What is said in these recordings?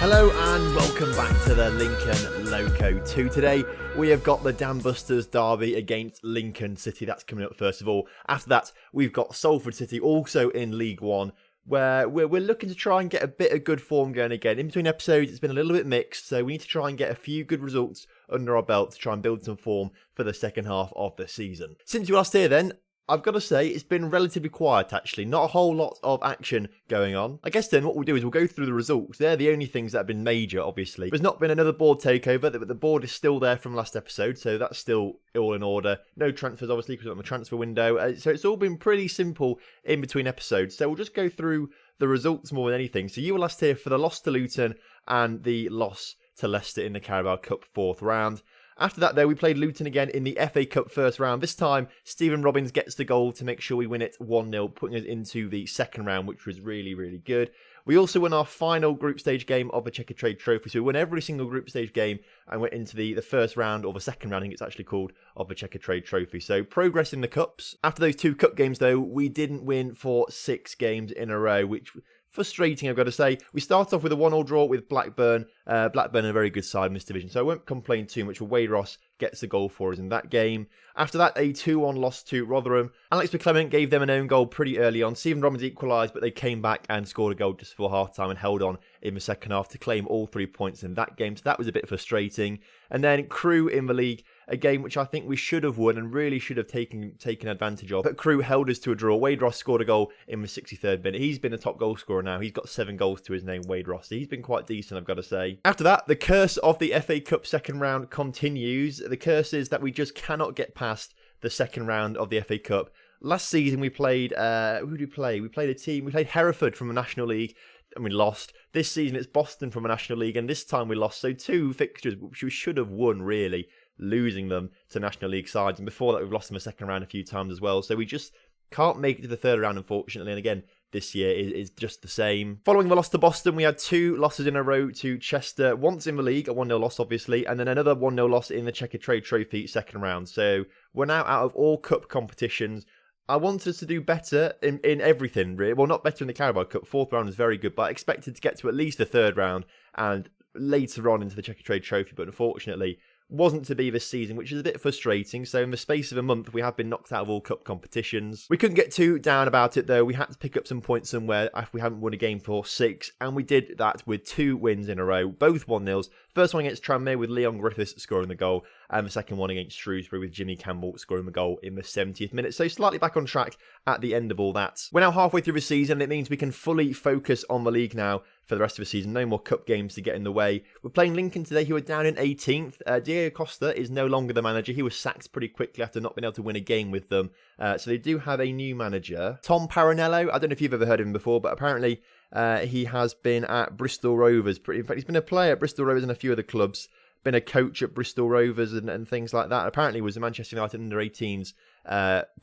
Hello and welcome back to the Lincoln Loco 2. Today we have got the Dambusters derby against Lincoln City. That's coming up first of all. After that we've got Salford City also in League One, where we're looking to try and get a bit of good form going again. In between episodes it's been a little bit mixed, so we need to try and get a few good results under our belt to try and build some form for the second half of the season. Since you last here then, I've got to say, it's been relatively quiet actually, not a whole lot of action going on. I guess then what we'll do is we'll go through the results. They're the only things that have been major, obviously. There's not been another board takeover, but the board is still there from last episode, so that's still all in order. No transfers, obviously, because we're on the transfer window. So it's all been pretty simple in between episodes. So we'll just go through the results more than anything. So you were last here for the loss to Luton and the loss to Leicester in the Carabao Cup 4th round. After that, though, we played Luton again in the FA Cup first round. This time, Stephen Robbins gets the goal to make sure we win it 1-0, putting us into the second round, which was really, really good. We also won our final group stage game of the Checkered Trade Trophy. So we won every single group stage game and went into the first round, or the second round, I think it's actually called, of the Checkered Trade Trophy. So progress in the cups. After those 2 cup games, though, we didn't win for 6 games in a row, which frustrating, I've got to say. We start off with a 1-1 draw with Blackburn. Blackburn are a very good side in this division, so I won't complain too much. Wade Ross gets the goal for us in that game. After that, a 2-1 loss to Rotherham. Alex McClement gave them an own goal pretty early on. Stephen Robbins equalised, but they came back and scored a goal just before half-time and held on in the second half to claim all 3 points in that game. So that was a bit frustrating. And then Crewe in the league, a game which I think we should have won and really should have taken advantage of. But Crewe held us to a draw. Wade Ross scored a goal in the 63rd minute. He's been a top goal scorer now. He's got 7 goals to his name, Wade Ross. He's been quite decent, I've got to say. After that, the curse of the FA Cup second round continues. The curse is that we just cannot get past the second round of the FA Cup. Last season we played, who did we play? We played Hereford from the National League and we lost. This season it's Boston from the National League and this time we lost. So 2 fixtures which we should have won really, losing them to National League sides. And before that we've lost them a second round a few times as well. So we just can't make it to the third round, unfortunately. And again, this year is just the same. Following the loss to Boston, we had 2 losses in a row to Chester. Once in the league, a 1-0 loss, obviously, and then another 1-0 loss in the Checkered Trade Trophy second round. So we're now out of all cup competitions. I wanted us to do better in everything, really. Well, not better in the Carabao Cup. 4th round is very good, but I expected to get to at least the 3rd round and later on into the Checkered Trade Trophy, but unfortunately wasn't to be this season, which is a bit frustrating. So in the space of a month, we have been knocked out of all cup competitions. We couldn't get too down about it, though. We had to pick up some points somewhere after we haven't won a game for 6, and we did that with 2 wins in a row, both 1-0s. First one against Tranmere with Leon Griffiths scoring the goal, and the second one against Shrewsbury with Jimmy Campbell scoring the goal in the 70th minute. So slightly back on track at the end of all that. We're now halfway through the season, and it means we can fully focus on the league now for the rest of the season. No more cup games to get in the way. We're playing Lincoln today, who are down in 18th. Diego Costa is no longer the manager. He was sacked pretty quickly after not being able to win a game with them. So they do have a new manager, Tom Paranello. I don't know if you've ever heard of him before, but apparently he has been at Bristol Rovers. In fact, he's been a player at Bristol Rovers and a few other clubs. Been a coach at Bristol Rovers and things like that. Apparently was a Manchester United under-18s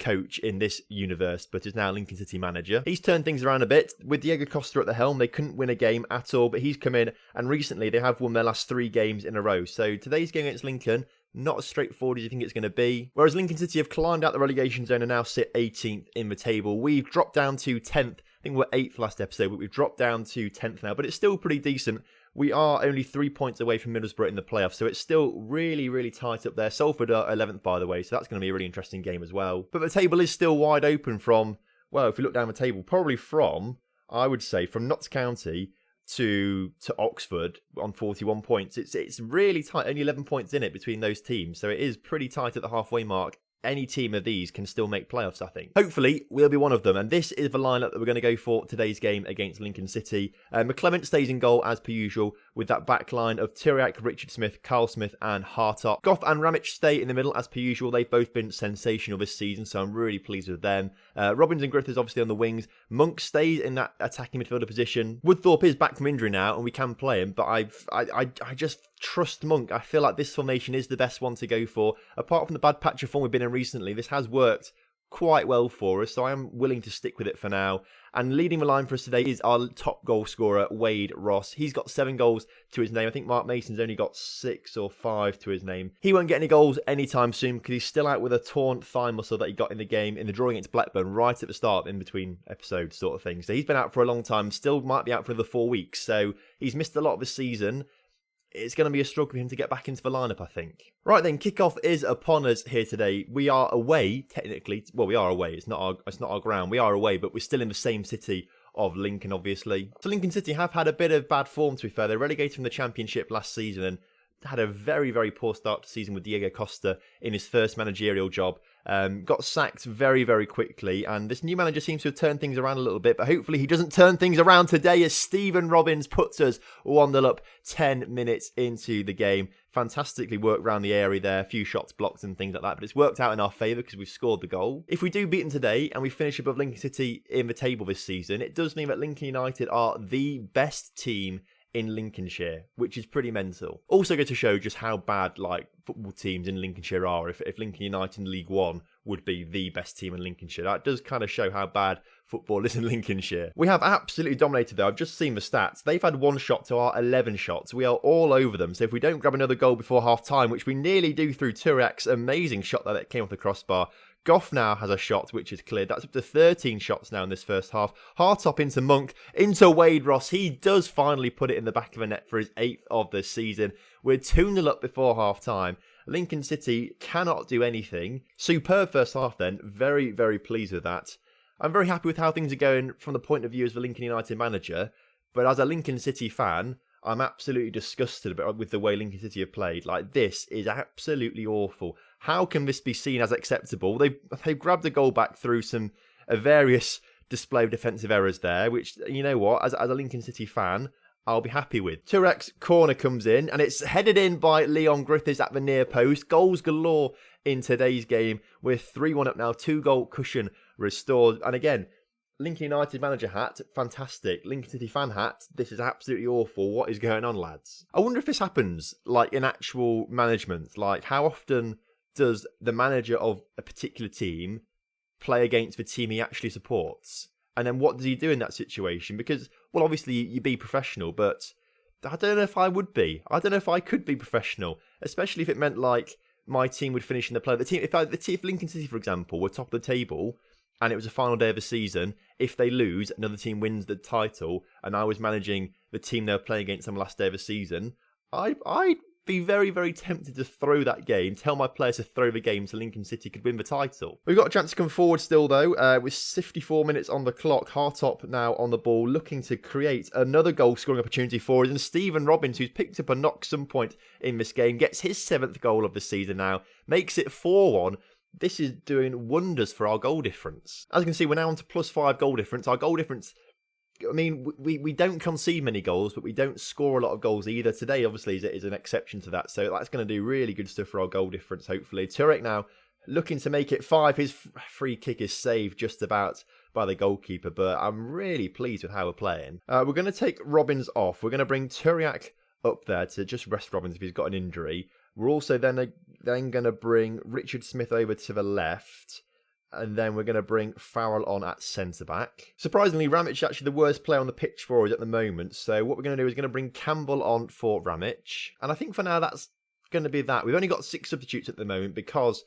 coach in this universe, but is now Lincoln City manager. He's turned things around a bit. With Diego Costa at the helm, they couldn't win a game at all, but he's come in, and recently they have won their last 3 games in a row. So today's game against Lincoln, not as straightforward as you think it's going to be. Whereas Lincoln City have climbed out the relegation zone and now sit 18th in the table. We've dropped down to 10th. I think we were 8th last episode, but we've dropped down to 10th now, but it's still pretty decent. We are only 3 points away from Middlesbrough in the playoffs, so it's still really, really tight up there. Salford are 11th, by the way, so that's going to be a really interesting game as well. But the table is still wide open from, well, if we look down the table, probably from, I would say, from Notts County to Oxford on 41 points. It's really tight, only 11 points in it between those teams, so it is pretty tight at the halfway mark. Any team of these can still make playoffs, I think. Hopefully, we'll be one of them. And this is the lineup that we're going to go for today's game against Lincoln City. McClement stays in goal as per usual with that back line of Tyriak, Richard Smith, Carl Smith and Hartop. Goff and Ramich stay in the middle as per usual. They've both been sensational this season, so I'm really pleased with them. Robbins and Griffiths obviously on the wings. Monk stays in that attacking midfielder position. Woodthorpe is back from injury now and we can play him, but I just trust Monk. I feel like this formation is the best one to go for. Apart from the bad patch of form we've been in recently, this has worked quite well for us, so I am willing to stick with it for now. And leading the line for us today is our top goal scorer, Wade Ross. He's got 7 goals to his name. I think Mark Mason's only got 6 or 5 to his name. He won't get any goals anytime soon because he's still out with a torn thigh muscle that he got in the game in the draw against Blackburn right at the start, in between episodes sort of thing. So he's been out for a long time, still might be out for another 4 weeks. So he's missed a lot of the season. It's going to be a struggle for him to get back into the lineup, I think. Right then, kickoff is upon us here today. We are away, technically. Well, we are away. It's not our ground. We are away, but we're still in the same city of Lincoln, obviously. So Lincoln City have had a bit of bad form, to be fair. They relegated from the Championship last season and had a very, very poor start to the season with Diego Costa in his first managerial job. Got sacked very, very quickly, and this new manager seems to have turned things around a little bit, but hopefully he doesn't turn things around today as Stephen Robbins puts us 1-0 up 10 minutes into the game. Fantastically worked around the area there, a few shots blocked and things like that, but it's worked out in our favour because we've scored the goal. If we do beat them today and we finish above Lincoln City in the table this season, it does mean that Lincoln United are the best team in Lincolnshire, which is pretty mental. Also go to show just how bad football teams in Lincolnshire are. If Lincoln United in League One would be the best team in Lincolnshire, that does kind of show how bad football is in Lincolnshire. We have absolutely dominated though. I've just seen the stats. They've had 1 shot to our 11 shots. We are all over them. So if we don't grab another goal before half time, which we nearly do through Turek's amazing shot that came off the crossbar, Goff now has a shot which is cleared. That's up to 13 shots now in this first half. Hartop into Monk, into Wade Ross. He does finally put it in the back of the net for his 8th of the season. We're 2-0 up before half time. Lincoln City cannot do anything. Superb first half then. Very, very pleased with that. I'm very happy with how things are going from the point of view as the Lincoln United manager. But as a Lincoln City fan, I'm absolutely disgusted with the way Lincoln City have played. This is absolutely awful. How can this be seen as acceptable? They've grabbed a goal back through a various display of defensive errors there, which, you know what, as a Lincoln City fan, I'll be happy with. Turek's corner comes in, and it's headed in by Leon Griffiths at the near post. Goals galore in today's game. We're 3-1 up now, 2-goal cushion restored. And again, Lincoln United manager hat, fantastic. Lincoln City fan hat, this is absolutely awful. What is going on, lads? I wonder if this happens, in actual management. How often does the manager of a particular team play against the team he actually supports? And then what does he do in that situation? Because, well, obviously you be professional, but I don't know if I would be. I don't know if I could be professional, especially if it meant my team would finish in the play. If Lincoln City, for example, were top of the table and it was a final day of the season, if they lose, another team wins the title, and I was managing the team they were playing against on the last day of the season, I'd be very, very tempted to throw that game, tell my players to throw the game so Lincoln City could win the title. We've got a chance to come forward still though, with 54 minutes on the clock. Hartop now on the ball, looking to create another goal scoring opportunity for us, and Stephen Robbins, who's picked up a knock some point in this game, gets his 7th goal of the season now, makes it 4-1. This is doing wonders for our goal difference. As you can see, we're now on to +5 goal difference. Our goal difference, I mean, we don't concede many goals, but we don't score a lot of goals either. Today, obviously, is an exception to that. So that's going to do really good stuff for our goal difference, hopefully. Turek now looking to make it 5. His free kick is saved just about by the goalkeeper, but I'm really pleased with how we're playing. We're going to take Robbins off. We're going to bring Turiak up there to just rest Robbins if he's got an injury. We're also then going to bring Richard Smith over to the left. And then we're going to bring Farrell on at centre-back. Surprisingly, Ramic is actually the worst player on the pitch for us at the moment. So what we're going to do is going to bring Campbell on for Ramic. And I think for now that's going to be that. We've only got 6 substitutes at the moment because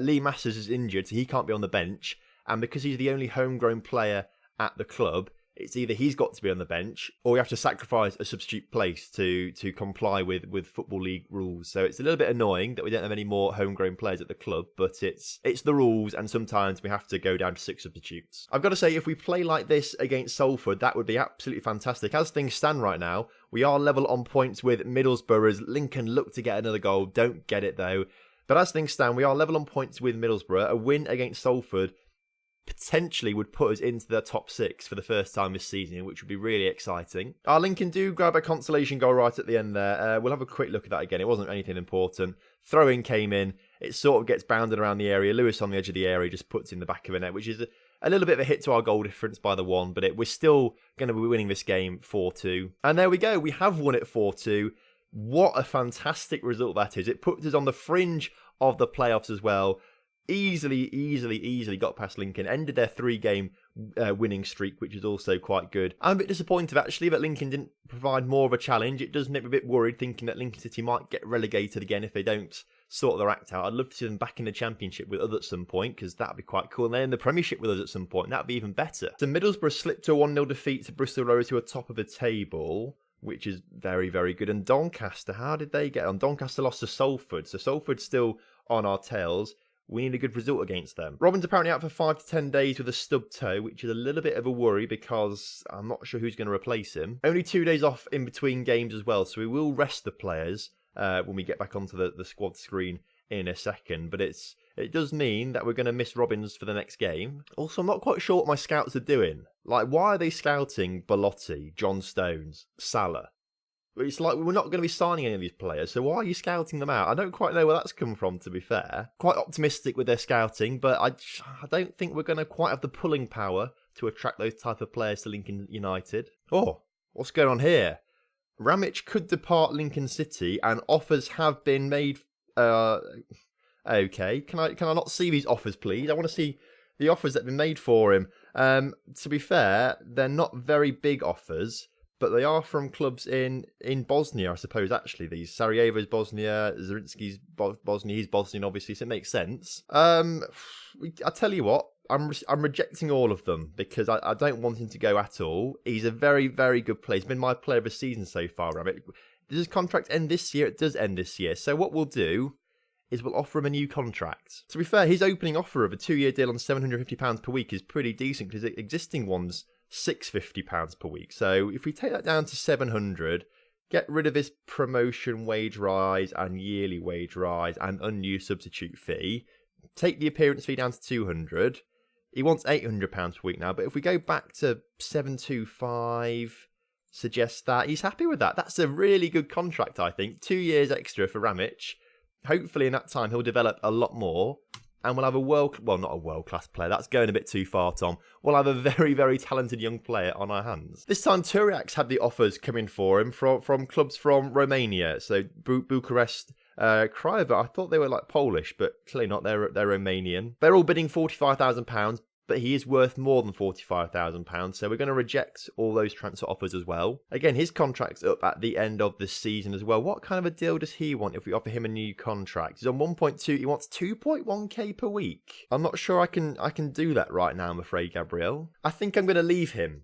Lee Masters is injured, so he can't be on the bench. And because he's the only homegrown player at the club, it's either he's got to be on the bench or we have to sacrifice a substitute place to comply with Football League rules. So it's a little bit annoying that we don't have any more homegrown players at the club, but it's the rules, and sometimes we have to go down to 6 substitutes. I've got to say, if we play like this against Salford, that would be absolutely fantastic. As things stand right now, we are level on points with Middlesbrough as Lincoln look to get another goal, don't get it though. But as things stand, we are level on points with Middlesbrough. A win against Salford potentially would put us into the top 6 for the first time this season, which would be really exciting. Our Lincoln do grab a consolation goal right at the end there. We'll have a quick look at that again. It wasn't anything important. Throw-in came in. It sort of gets bounded around the area. Lewis on the edge of the area just puts in the back of the net, which is a little bit of a hit to our goal difference by the 1, but we're still going to be winning this game 4-2. And there we go. We have won it 4-2. What a fantastic result that is. It puts us on the fringe of the playoffs as well. easily got past Lincoln, ended their 3-game winning streak, which is also quite good. I'm a bit disappointed actually that Lincoln didn't provide more of a challenge. It does make me a bit worried, thinking that Lincoln City might get relegated again if they don't sort their act out. I'd love to see them back in the Championship with us at some point, because that'd be quite cool. And then in the Premiership with us at some point, that'd be even better. So Middlesbrough slipped to a 1-0 defeat to Bristol Rovers, who are top of the table, which is very, very good. And Doncaster, how did they get on? Doncaster lost to Salford, so Salford's still on our tails. We need a good result against them. Robin's apparently out for 5 to 10 days with a stub toe, which is a little bit of a worry because I'm not sure who's going to replace him. Only 2 days off in between games as well, so we will rest the players when we get back onto the squad screen in a second. But it does mean that we're going to miss Robbins for the next game. Also, I'm not quite sure what my scouts are doing. Like, why are they scouting Belotti, John Stones, Salah? It's like we're not going to be signing any of these players, so why are you scouting them out? I don't quite know where that's come from, to be fair. Quite optimistic with their scouting, but I don't think we're going to quite have the pulling power to attract those type of players to Lincoln United. Oh, what's going on here? Ramich could depart Lincoln City, and offers have been made. Okay, can I not see these offers, please? I want to see the offers that have been made for him. To be fair, they're not very big offers, but they are from clubs in Bosnia, I suppose, actually. These Sarajevo's Bosnia, Zrinski's Bosnia, he's Bosnian, obviously, so it makes sense. I tell you what, I'm rejecting all of them because I don't want him to go at all. He's a very, very good player. He's been my player of the season so far, Rabbit. Does his contract end this year? It does end this year. So what we'll do is we'll offer him a new contract. To be fair, his opening offer of a 2-year deal on £750 per week is pretty decent because the existing one's £650 per week. So if we take that down to 700, get rid of his promotion wage rise and yearly wage rise and unused substitute fee, take the appearance fee down to 200. He wants £800 per week now, but if we go back to 725, suggest that he's happy with that. That's a really good contract, I think. 2 years extra for Ramich. Hopefully in that time he'll develop a lot more. And we'll have not a world-class player. That's going a bit too far, Tom. We'll have a very, very talented young player on our hands. This time, Turiak's had the offers come in for him from clubs from Romania. So Bucharest, Craiova. I thought they were like Polish, but clearly not. They're Romanian. They're all bidding £45,000, but he is worth more than £45,000. So we're going to reject all those transfer offers as well. Again, his contract's up at the end of the season as well. What kind of a deal does he want if we offer him a new contract? He's on 1.2. He wants 2.1k per week. I'm not sure I can do that right now, I'm afraid, Gabriel. I think I'm going to leave him.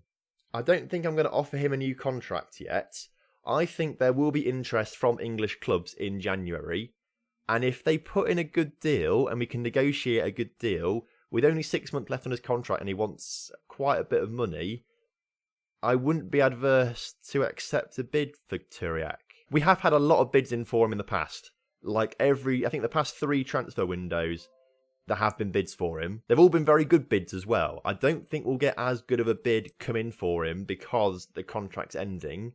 I don't think I'm going to offer him a new contract yet. I think there will be interest from English clubs in January. And if they put in a good deal and we can negotiate a good deal, with only 6 months left on his contract and he wants quite a bit of money, I wouldn't be adverse to accept a bid for Turiak. We have had a lot of bids in for him in the past. Like I think the past 3 transfer windows, there have been bids for him. They've all been very good bids as well. I don't think we'll get as good of a bid come in for him because the contract's ending.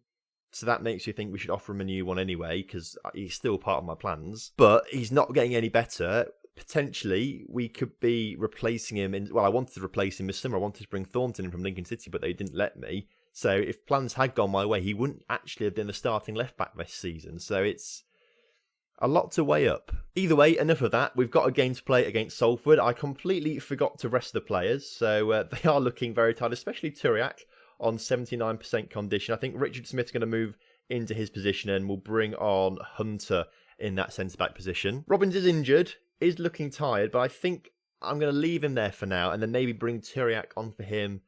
So that makes you think we should offer him a new one anyway, because he's still part of my plans. But he's not getting any better. Potentially, we could be replacing him I wanted to replace him this summer. I wanted to bring Thornton in from Lincoln City, but they didn't let me. So if plans had gone my way, he wouldn't actually have been the starting left-back this season. So it's a lot to weigh up. Either way, enough of that. We've got a game to play against Salford. I completely forgot to rest the players, so they are looking very tired, especially Turiak on 79% condition. I think Richard Smith's going to move into his position and we'll bring on Hunter in that centre-back position. Robbins is injured. Is looking tired, but I think I'm going to leave him there for now and then maybe bring Turiak on for him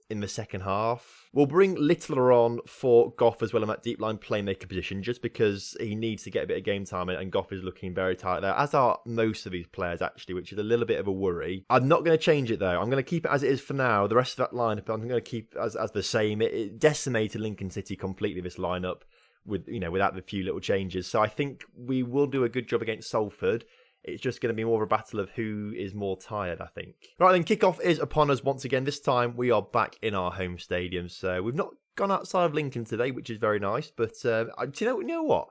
in the second half. We'll bring Littler on for Goff as well in that deep line playmaker position just because he needs to get a bit of game time and Goff is looking very tight there, as are most of these players actually, which is a little bit of a worry. I'm not going to change it though. I'm going to keep it as it is for now. The rest of that lineup I'm going to keep as the same. It decimated Lincoln City completely, this lineup, without the few little changes. So I think we will do a good job against Salford. It's just going to be more of a battle of who is more tired, I think. Right then, kickoff is upon us once again. This time we are back in our home stadium. So we've not gone outside of Lincoln today, which is very nice. But do you know what?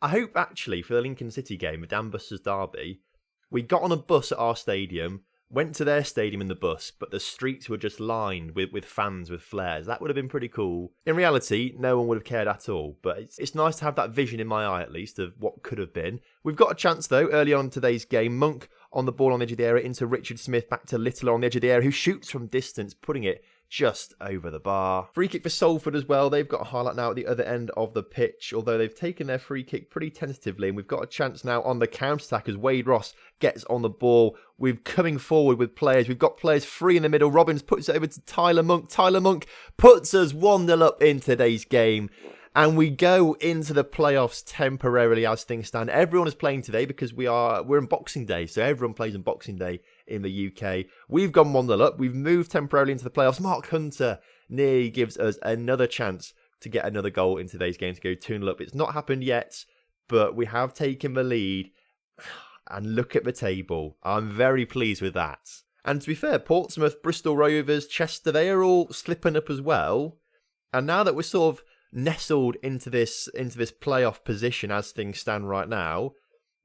I hope actually for the Lincoln City game, the Dambusters derby, we got on a bus at our stadium, went to their stadium in the bus, but the streets were just lined with fans with flares. That would have been pretty cool. In reality, no one would have cared at all, but it's nice to have that vision in my eye, at least, of what could have been. We've got a chance, though, early on in today's game. Monk on the ball on the edge of the area into Richard Smith, back to Littler on the edge of the area, who shoots from distance, putting it just over the bar. Free kick for Salford as well. They've got a highlight now at the other end of the pitch, although they've taken their free kick pretty tentatively, and we've got a chance now on the counter-attack as Wade Ross gets on the ball. We're coming forward with players. We've got players free in the middle. Robbins puts it over to Tyler Monk. Tyler Monk puts us 1-0 up in today's game. And we go into the playoffs temporarily as things stand. Everyone is playing today because we're in Boxing Day. So everyone plays on Boxing Day in the UK. We've gone 1-0 up. We've moved temporarily into the playoffs. Mark Hunter nearly gives us another chance to get another goal in today's game to go 2-0 up. It's not happened yet, but we have taken the lead. And look at the table. I'm very pleased with that. And to be fair, Portsmouth, Bristol Rovers, Chester, they are all slipping up as well. And now that we're sort of nestled into this playoff position as things stand right now,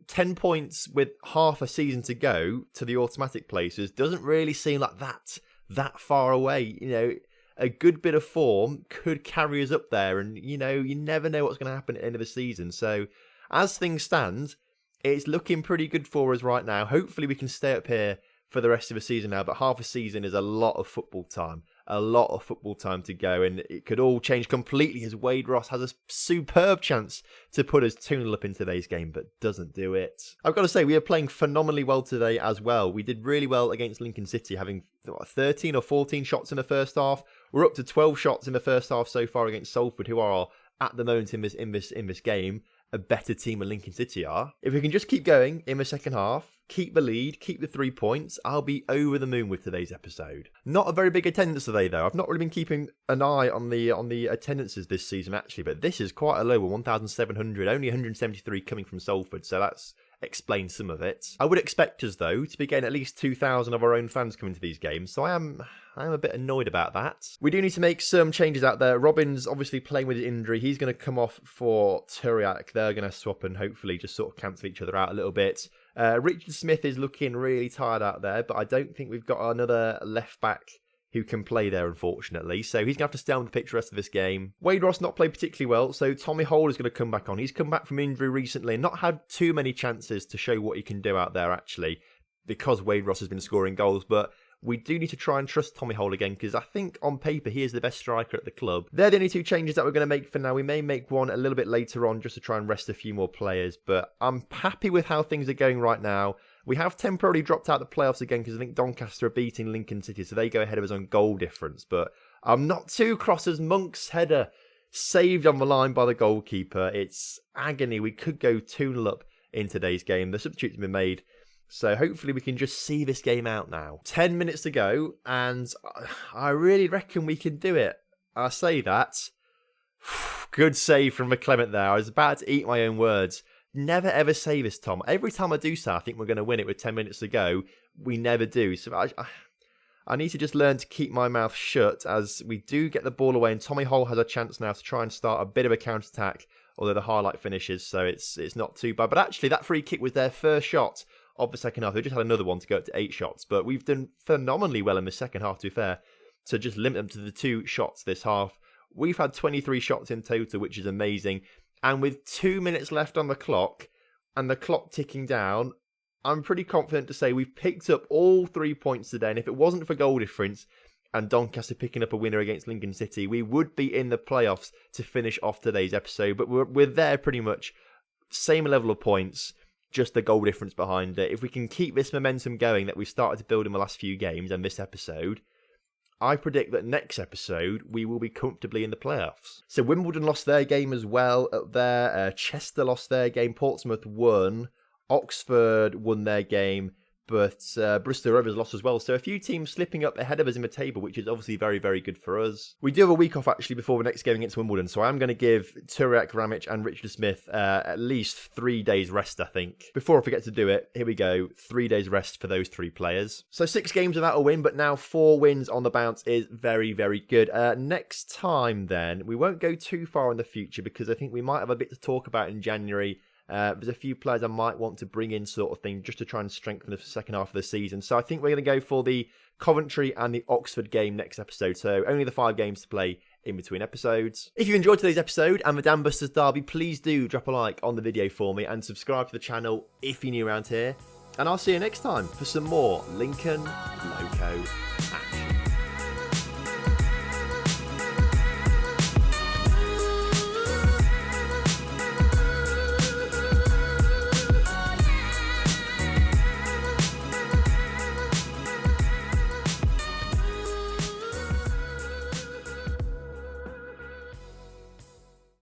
10 points with half a season to go to the automatic places doesn't really seem like that far away. You know, a good bit of form could carry us up there, and you know, you never know what's going to happen at the end of the season. So as things stand, it's looking pretty good for us right now. Hopefully we can stay up here for the rest of the season now, but half a season is a lot of football time. A lot of football time to go, and it could all change completely as Wade Ross has a superb chance to put us 2-0 up in today's game, but doesn't do it. I've got to say, we are playing phenomenally well today as well. We did really well against Lincoln City, having 13 or 14 shots in the first half. We're up to 12 shots in the first half so far against Salford, who are, at the moment in this game, a better team than Lincoln City are. If we can just keep going in the second half, keep the lead, keep the 3 points, I'll be over the moon with today's episode. Not a very big attendance today, though. I've not really been keeping an eye on the attendances this season, actually, but this is quite a low one, 1,700, only 173 coming from Salford, so that's explains some of it. I would expect us, though, to be getting at least 2,000 of our own fans coming to these games, so I am a bit annoyed about that. We do need to make some changes out there. Robin's obviously playing with his injury. He's going to come off for Turiak. They're going to swap and hopefully just sort of cancel each other out a little bit. Richard Smith is looking really tired out there, but I don't think we've got another left back who can play there, unfortunately. So he's going to have to stay on the pitch the rest of this game. Wade Ross not played particularly well, so Tommy Hole is going to come back on. He's come back from injury recently and not had too many chances to show what he can do out there, actually, because Wade Ross has been scoring goals. But we do need to try and trust Tommy Hole again, because I think on paper he is the best striker at the club. They're the only two changes that we're going to make for now. We may make one a little bit later on just to try and rest a few more players, but I'm happy with how things are going right now. We have temporarily dropped out the playoffs again because I think Doncaster are beating Lincoln City, so they go ahead of us on goal difference. But I'm not too cross as Monk's header saved on the line by the goalkeeper. It's agony. We could go 2-0 up in today's game. The substitutes have been made, so hopefully we can just see this game out now. 10 minutes to go, and I really reckon we can do it. I say that. Good save from McClement there. I was about to eat my own words. Never ever say this, Tom. Every time I do so, I think we're going to win it with 10 minutes to go. We never do. So I need to just learn to keep my mouth shut as we do get the ball away. And Tommy Hole has a chance now to try and start a bit of a counter-attack, although the highlight finishes, so it's not too bad. But actually, that free kick was their first shot of the second half. They just had another one to go up to 8 shots. But we've done phenomenally well in the second half, to be fair, to just limit them to the 2 shots this half. We've had 23 shots in total, which is amazing. And with 2 minutes left on the clock, and the clock ticking down, I'm pretty confident to say we've picked up all 3 points today. And if it wasn't for goal difference and Doncaster picking up a winner against Lincoln City, we would be in the playoffs to finish off today's episode. But we're there pretty much. Same level of points, just the goal difference behind it. If we can keep this momentum going that we've started to build in the last few games and this episode, I predict that next episode we will be comfortably in the playoffs. So Wimbledon lost their game as well up there. Chester lost their game. Portsmouth won. Oxford won their game. But Bristol Rovers lost as well. So a few teams slipping up ahead of us in the table, which is obviously very, very good for us. We do have a week off, actually, before the next game against Wimbledon. So I'm going to give Turek, Ramic and Richard Smith at least 3 days rest, I think. Before I forget to do it, here we go. 3 days rest for those 3 players. So 6 games without a win, but now 4 wins on the bounce is very, very good. Next time, then, we won't go too far in the future because I think we might have a bit to talk about in January There's a few players I might want to bring in sort of thing just to try and strengthen the second half of the season. So I think we're going to go for the Coventry and the Oxford game next episode. So only the 5 games to play in between episodes. If you enjoyed today's episode and the Dambusters derby, please do drop a like on the video for me and subscribe to the channel if you're new around here. And I'll see you next time for some more Lincoln Loco.